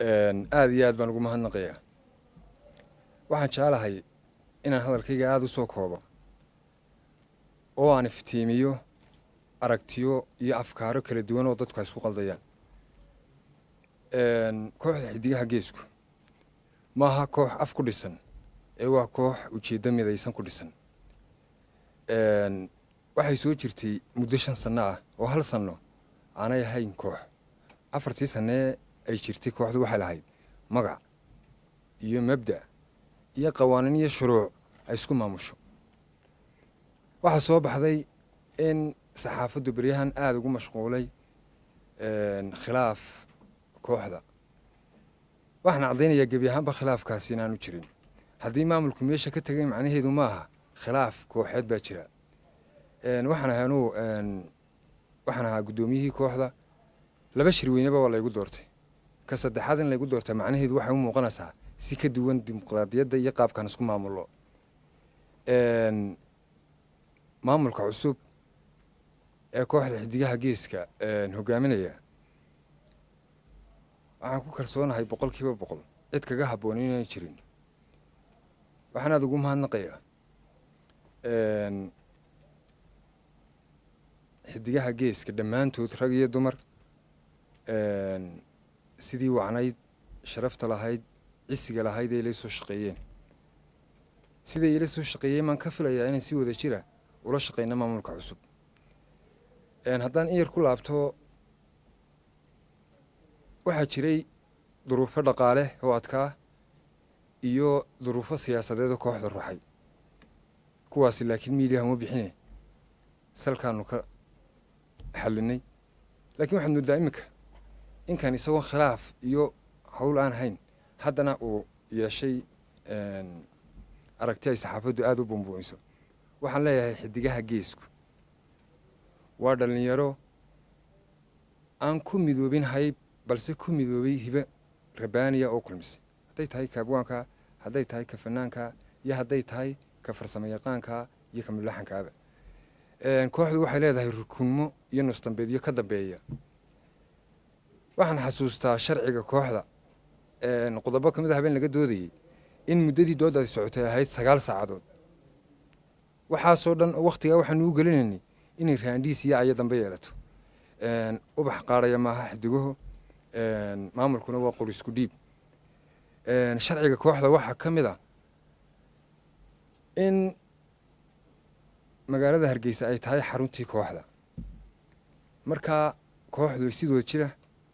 aad iyo aad baan ugu mahadnaqayaa. waxaan jeclahay inaan hadalkayga aad u soo koobo oo aan iftiimiyo aragtiyo iyo afkaaro kala duwan oo dadku ay isku qaldayaan. kooxda xidigaha geesku maaha koox af ku dhisan ee waa koox ujeeddo midaysan ku dhisan. waxay soo jirtay muddo 5 sano ah oo 1 sano aanay ahayn koox. 4 sano ay jirtay kooxdu waxay lahayd magac iyo mabda' iyo qawaaniin iyo shuruuc ay isku maamusho. waxaa soo baxday in saxaafaddu beryahan aad ugu mashquulay khilaaf kooxda. waxaan caddaynayaa gebi ahaanba khilaafkaasi inaanu jirin. haddii maamulku meesha ka tegay macnaheedu maaha khilaaf kooxeed baa jira. waxaan ahaa guddoomiyihii kooxda. 2 shir weynaba waa laygu doortay. ka saddexaad in laygu doorta macnaheedu waxay u muuqanaysaa si ka duwan dimuqraadiyadda iyo qaabkan isku maamulo. maamulka cusub ee kooxda xidigaha geeska hogaaminaya waxaan ku kalsoonahay 100% cid kaga habboon inaan jirin. waxaan aad ugu mahadnaqayaa xidigaha geeska dhammaantood rag iyo dumar sidii wacnayd sharafta lahayd cisiga lahayd ay ila soo shaqeeyeen. siday ila soo shaqeeyeen maan ka filayaa inaan si wada jira ula shaqeyno maamulka cusub. haddaan in yar ku laabto, waxaa jiray duruufo dhaqaale oo adkaa iyo duruufo siyaasadeed oo kooxda ruuxay. kuwaasi laakiin miidiyaha uma bixine salkaanu ka xallinay. laakiin waxaad moodaa iminka inkan isagoo khilaaf iyo hawl aan hayn haddana uu yeeshay aragti ay saxaafaddu aad u bumbuuniso. waxaan leeyahay xidigaha geesku waa dhallinyaro aan ku midoobin hayb balse ku midoobay hibe rabaaniya oo kulmisay. hadday tahay kaabwaanka, hadday tahay ka fanaanka, iyo hadday tahay ka farsamo yaqaanka iyo ka mulaxankaaba. kooxdu waxay leedahay rukunmo iyo nusdambeedyo ka dambeeya. waxaan xasuustaa sharciga kooxda qodobo ka mid ah habeen laga doodayay in muddadii doodaasi socotay ahayd 9 saacadood. waxaasoo dhan wakhtigaa waxaanu u gelinaynay inay raandhiis iyo aya dambe yeelato. ubax qaadaya maaha xidiguhu. maamulkuna waa qor isku dhiib. sharciga kooxda waxaa ka mid ah in magaalada Hargeysa ay tahay xaruntii kooxda. markaa kooxdu sidoo jira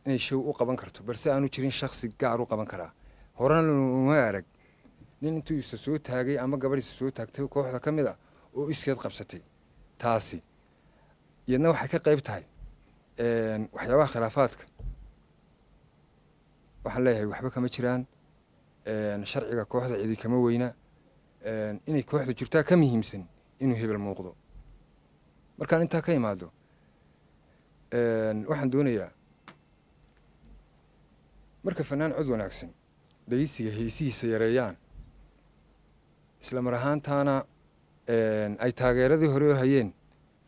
inay show u qaban karto balse aanu jirin shakhsi gaar u qaban karaa. horena uma arag nin intuu isa soo taagay ama gabadh isa soo taagtay kooxda ka mid ah oo iskeed qabsatay. taasi iyadna waxay ka qayb tahay waxyaabaha khilaafaadka. waxaan leeyahay waxba kama jiraan. sharciga kooxda cidi kama weyna. inay kooxdu jirtaa ka muhiimsan inuu hebel muuqdo. markaan intaa ka imaado waxaan doonayaa marka fanaan cod wanaagsan dhageysiga heesihiisa yareeyaan isla mar ahaantaana ay taageeradii hore oo hayeen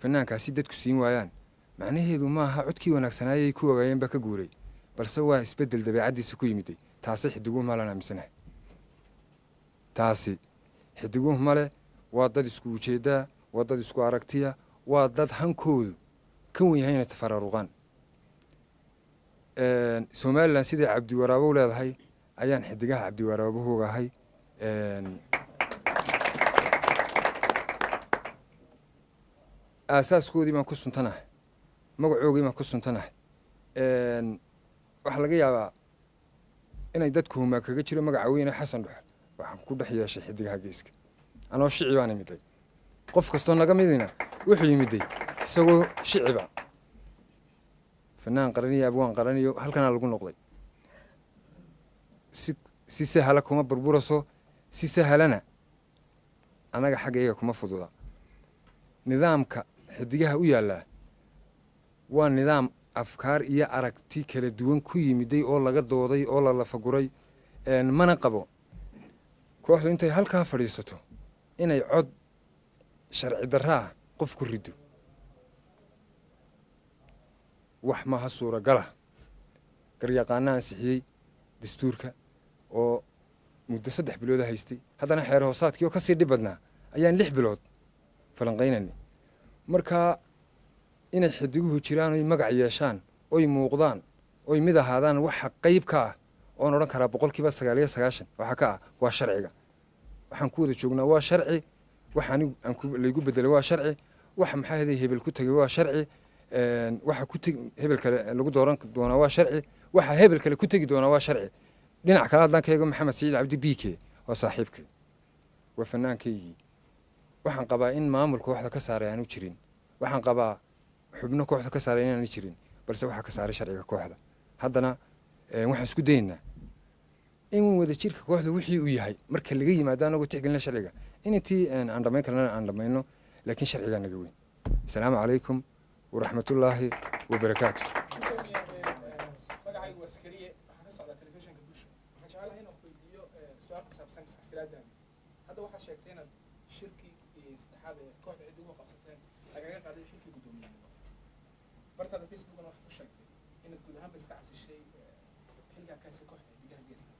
fanaankaasi dadku siin waayaan macnaheedu maaha codkii wanaagsanayay ku ogaayeen baa ka guuray balse waa isbeddel dabeecaddiisa ku yimiday. taasi xidiguhu ma lan aaminsanahay. taasi xidiguhu male. waa dad isku ujeeddaa, waa dad isku aragtiya, waa dad hankoodu ka wen yahay inay tafaraaruqaan. somalilan siday cabdiwaraabow leedahay ayaan xidigaha cabdiwaraabow ogahay. aasaaskoodii baan ku suntanahay, magacoogii baan ku suntanahay. waxaa laga yaabaa inay dadku humaa kaga jiro magaca weyne xasan dhuxul. waxaan ku dhex yeeshay xidigaha geeska anoo shici baan imiday. qof kastoo naga midina wuxuu yimiday isagoo shiciba. fanaan qaraniyo abwaan qaraniyo halkanaa lagu noqday. si sahla kuma burburaso, si sahlana annaga xaggayga kuma fududa. nidaamka xidigaha u yaallaa waa nidaam afkaar iyo aragti kala duwan ku yimiday oo laga dooday oo la lafaguray. mana qabo kooxdu intay halkaa fadhiisato inay cod sharci darraa qof ku rido. wax maaha suuragala. garyaqaana ansixiyey dastuurka oo muddo 3 bilood haystay haddana xeer hoosaadkii oo kasii dhib badnaa ayaan 6 bilood falanqaynaynay marka inay xidiguhu jiraan oy magac yeeshaan oy muuqdaan oy mid ahaadaan waxa qayb ka ah oon odhan karaa 99% waxa ka ah waa sharciga waxaan ku wada joognaa waa sharci waxaan laygu bedelay waa sharci waxa maxaa haday hebel ku tagay waa sharci waxa ku tag hebel kale lagu dooran doonaa waa sharci waxa hebel kale ku tagi doonaa waa sharci dhinac kale haddaan ka eego maxamed saciid cabdi biike waa saaxiibkay waa fanaankaygii waxaan qabaa in maamul kooxda ka saaray aanu jirin waxaan qabaa xubno kooxda ka saaray inaanu jirin balse waxa ka saaray sharciga kooxda haddana waxaan isku daynaa in wada jirka kooxda wixii uu yahay marka laga yimaado anagu tixgelina sharciga intii aan dhamayn karnana aan dhamayno laakiin sharciga naga weyn assalaamu calaykum waraxmatullaahi wabarakaatu hadda waxaa sheegtay inaad shirkii saddexaad ee kooxda cid ugu qabsateen lagaga qaaday shirkii guddoomiyaha bartaada facebookna waxaad ku sheegtay inaad guud ahaanba iska casishay xilligaa kaasi kooxda xidigaha geeska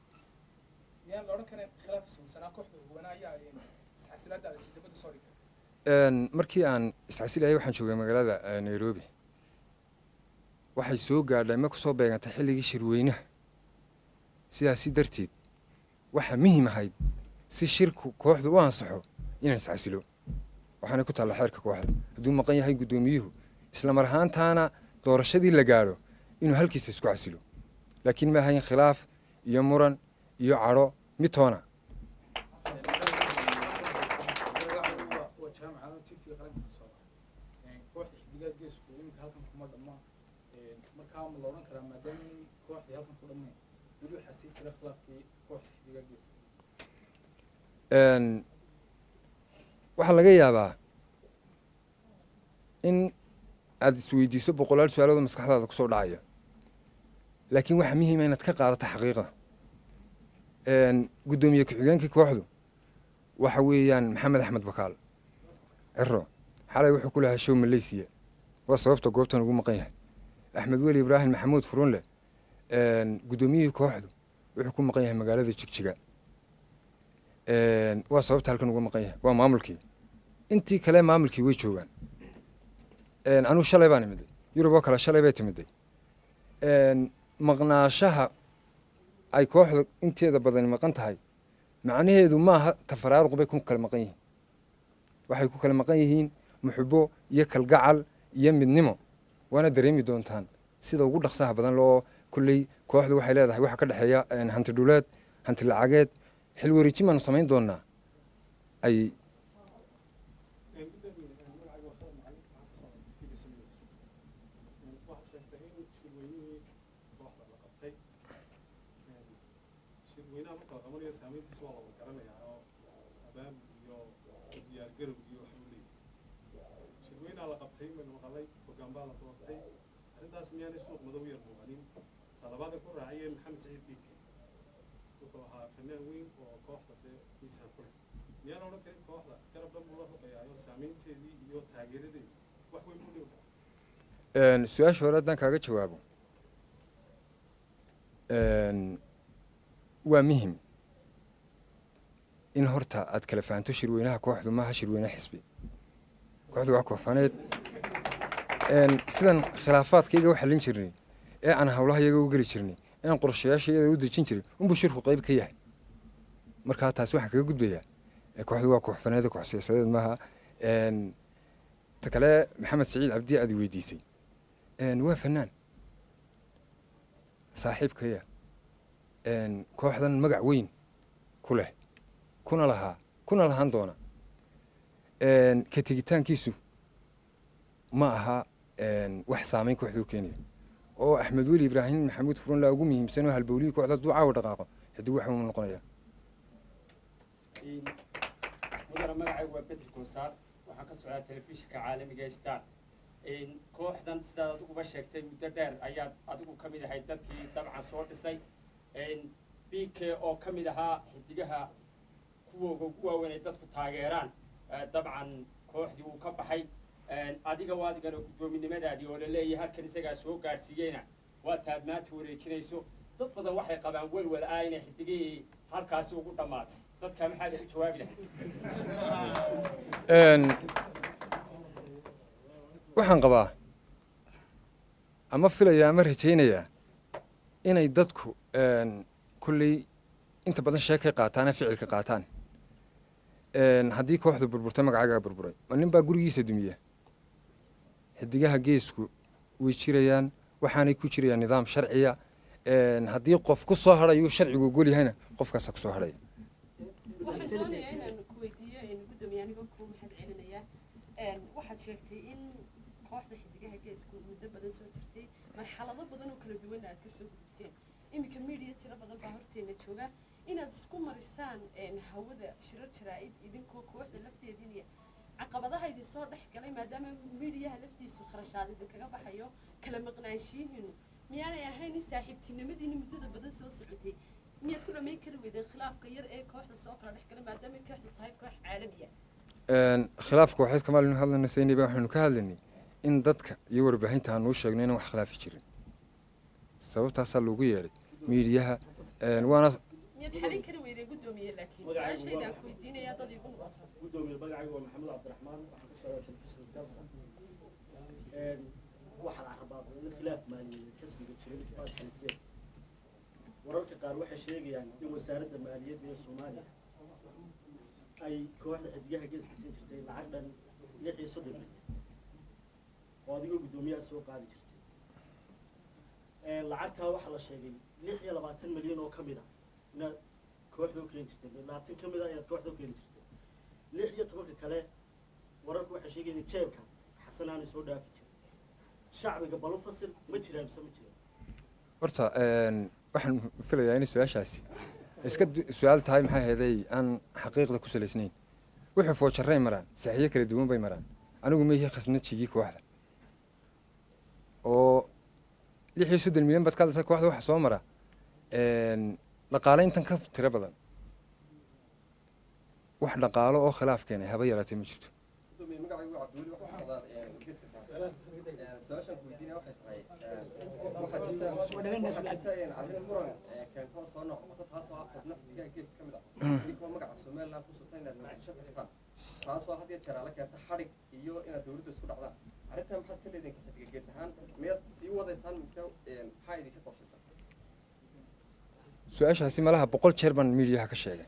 miyaan la odhan karin khilaaf isweysanaa kooxda hubanaa ayaa iscasilaadaada si dibadda soo dhigtay markii aan iscasilayay waxaan joogay magaalada nairobi waxay soo gaadhay ma kusoo beegantay xilligii shirweynaha sidaasi darteed waxaa muhiim ahayd si shirku kooxdu u ansaxo inaan iscasilo waxaana ku taalla xeerka kooxda hadduu maqan yahay guddoomiyuhu isla mar ahaantaana doorashadii la gaadho inuu halkiisa isku casilo laakiin ma ahayn khilaaf iyo muran iyo cadho mitoona waxaa laga yaabaa in aad isweydiiso 100 su'aalood maskaxdaada kusoo dhacaya laakiin waxaa muhiim ah inaad ka qaadato xaqiiqada guddoomiye ku-xigeenkii kooxdu waxa weeyaan maxamed axmed bakaal ciro xalay wuxuu ku lahaa show malaysiya waa sababta goobtan ugu maqan yahay axmed weli ibraahim maxamuud furunle guddoomiyihii kooxdu wuxuu ku maqan yahay magaalada jigjiga waa sababta halkan uga maqan yahay waa maamulkii intii kale maamulkii way joogaan anuu shalay baan imiday yurub oo kale shalay bay timiday maqnaashaha ay kooxda inteeda badani maqan tahay macnaheedu maaha tafaraaruq bay ku kala maqan yihiin waxay ku kala maqan yihiin muxubo iyo kalgacal iyo midnimo waana dareemi doontaan sida ugu dhaqsaha badan loo kulley kooxdu waxay leedahay waxa ka dhexeeya hanti dhuleed hanti lacageed xil wareejin baanu samayn doonaa ay su-aasha hore haddaan kaaga jawaabo waa muhim in horta aad kala fahanto shirweynaha kooxdu maaha shirweyne xisbi kooxdu waa kooxfaneed sidan khilaafaadkayga u xallin jirnay ee aan howlaha iyaga u geli jirnay ee aan qorshayaasha iyada u dejin jiray unbuu shirku qayb ka yahay markaa taasi waxaan kaga gudbayaa kooxdu waa kooxfaneed koox siyaasadeed maaha ta kale maxamed saciid cabdi aad weydiisay waa fanaan saaxiibkaya kooxdan magac weyn ku leh kuna lahaan doona ka tegitaankiisu ma aha wax saamayn kooxda u keenaya oo axmed weli ibraahim maxamuud furunla ugu muhiimsan oo halbowlihii kooxda hadduu caawa dhaqaaqo xidig waxa uu noqonayaa mudara magacaygu waa bedri konsaar waxaan ka socdaa telefishinka caalamiga star kooxdan sidaad adiguba sheegtay muddo dheer ayaad adigu ka mid ahayd dadkii dabcan soo dhisay b k oo ka mid ahaa xidigaha kuwooga ugu waaweyn ay dadku taageeraan dabcan kooxdii uu ka baxay adiga waadigana guddoominimadaadii oo la leeyahay halkan isagaa soo gaadhsiiyeyna waa taad maanta wareejinayso dad badan waxay qabaan welwel ah inay xidigihii halkaasi ugu dhammaatay dadka maxaad u jawaabi lahayd waxaan qabaa ama filayaa ama rajaynayaa inay dadku kolley inta badan sheekay qaataane ficilka qaataan haddii kooxdu burburtay magacaagaa burburay ma nin baa gurigiisa dumiya xidigaha geesku way jirayaan waxaanay ku jirayaan nidaam sharciya haddii qof ku soo hadhayu sharcigu ogol yahayna qofkaasa ku soo hadhaya waxaan doonayaa inaan ku weydiiyo gudoomiye anigoo ku mahad celinaya waxaad sheegtay in kooxda xidigaha geesku muddo badan soo jirtay marxalado badan oo kala duwan aad ka soo gudubteen iminka media tiro badan baa horteena jooga inaad isku marisaan hawada shirar jaraa'id idinkoo kooxda lafteediin iyo caqabadaha idin soo dhex galay maadaama mediaha laftiisu kharashaad idinkaga baxayo kala maqnaanshiyihiinu miyaanay ahayn in saaxiibtinimadiina muddada badan soo socotay miyaad ku dhammayn kari weydeen khilaafka yar ee kooxda soo kala dhex galay maadaama kooxdu tahay koox caalamiya khilaafka waxayd kamaalinu hadlayna saynayba waxaynu ka hadlaynay in dadka iyo warbaahinta aan nuu sheegno inaan wax khilaafi jirin sababtaasaa loogu yeedhay miidiyaha waana miyaad xalin kari weydeen gudoomiye laakiin su-aashayda aan ku weydiinayaa dad igu noqota gudoomiye magacaygu waa maxamed cabdiraxmaan waxaan ka socdaa telefishinka dalsa waxaa la rabaa in khilaaf maaliyadeed ka diga jiray faasaliseen wararka qaar waxay sheegayaan in wasaaradda maaliyadda ee soomaaliya ay kooxda xidigaha geeska siin jirtay lacag dhan 6 milyan oo adigoo guddoomiyaha soo qaadi jirtay lacagtaa waxaa la sheegay 26 milyan oo ka mid ah inaad kooxda u keeni jirtay 20 ka mid ah inaad kooxda u keeni jirtay 16 kale wararku waxay sheegayaan jeebka xasanaani soo dhaafi jiray shacbiga balu fasil ma jiraan mise ma jiraan horta waxaan filayaa in su-aashaasi iska su-aal tahay maxay ahaydey aan xaqiiqda ku salaysnayn wuxuu foojarray maraan saxiyo kala duwan bay maraan anigu ma yihi khasnadjigii kooxda oo 6 milyan baad ka hadlaysa kooxda waxa soo mara dhaqaale intan ka tiro badan wax dhaqaalo oo khilaaf keenay haba yaraatay ma jirto taasoo had iyo jeer ala keenta xadhig iyo inaad dawladda isku dhacdaan arrintan maxaad ka leedahin kaxiga gees ahaan miyaad sii wadaysaan mise maxaa idinka qorshaysan su-aashaasi malaha 100 jeer baan miidiyaha ka sheegay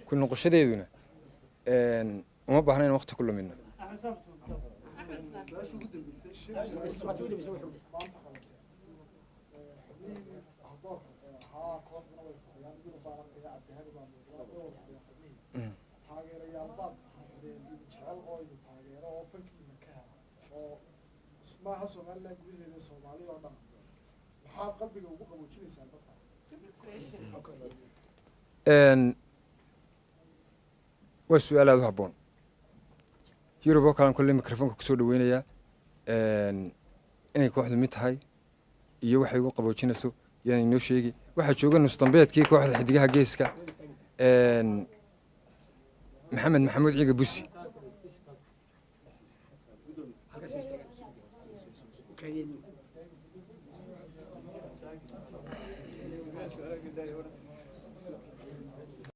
ku noqoshadeeduna uma baahna in waqti ku lumino maaha somalilan gudaheeda soomaaliya oo dhan maxaa qalbiga ugu qaboojinaysaa dadka waa su-aal aada u habboon yurub oo kalean kolley microfonka kusoo dhaweynayaa inay kooxdu mid tahay iyo waxay ugu qaboojinayso yaan inoo sheegi waxaa jooga nusdambeedkii kooxda xidigaha geeska maxamed maxamuud ciiga busi Okay.